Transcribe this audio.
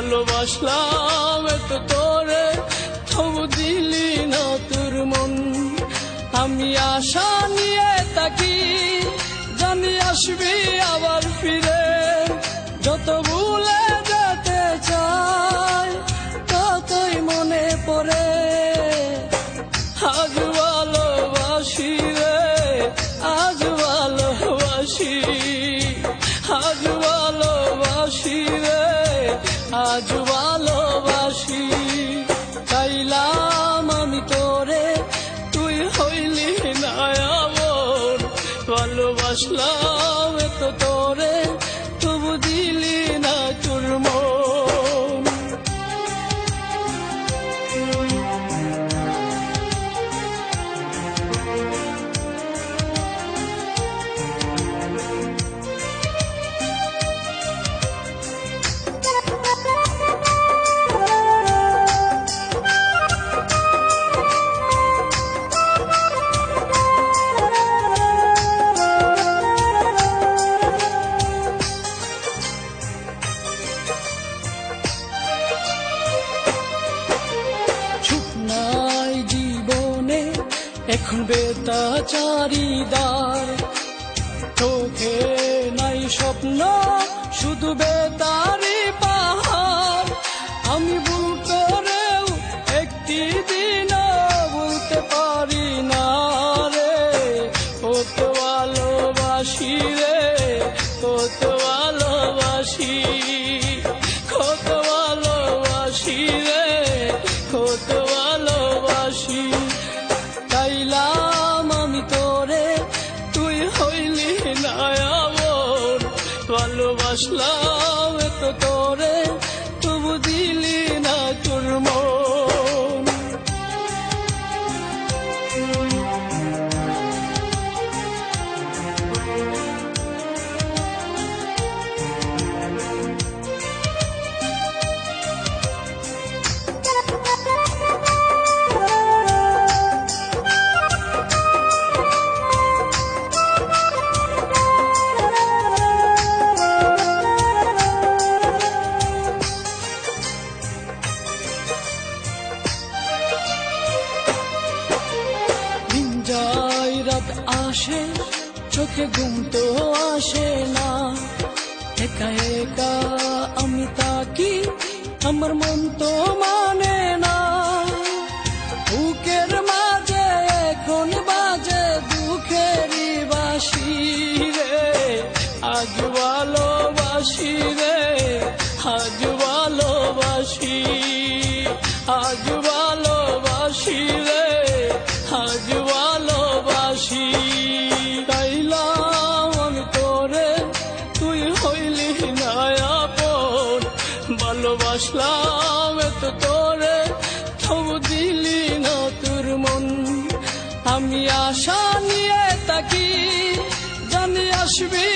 ভালোবাসলাম এত তোরে, তবু দিলি না তোর মন। আমি আশা নিয়ে থাকি, জানি আসবি আবার ফিরে। যত ভুলে যেতে চাই, ততই মনে পড়ে। আজ ভালোবাসি রে, আজ ভালোবাসি, আজ ভালোবাসি রে, আজ ভালোবাসি। চাইলাম আমি তোরে, তুই হইলি না আমার। ভালোবাসলাম এত তোরে, তবু দিলি না তোর মন। এখন বেতা চারিদার, চোখে নাই স্বপ্ন, শুধু বেতারি পাহাড়। আমি ভুল করেও একটি দিনও বলতে পারি না রে, কত ভালোবাসি রে, কত ভালোবাসি, কত ভালোবাসি রে, কত ভালোবাসি। চাইলাম আমি তোরে, তুই হইলি না আমার। ভালোবাসলাম এত তোরে, তবু দিলি না তোর মন। রাত আসে, চোখে ঘুম তো আসে না। একা একা আমি তাকি, আমার মন তো মানে না। বুকের মাঝে এখন বাজে দুঃখেরই বাঁশি রে। আজ ভালোবাসি রে, আজ ভালোবাসি, আজ ভালোবাসি রে, আজ ভালোবাসি। চাইলাম আমি তোরে, তুই হইলি না আপন। ভালোবাসলাম এত তোরে, তবু দিলি না তোর মন। আমি আশা নিয়ে থাকি, জানি আসবি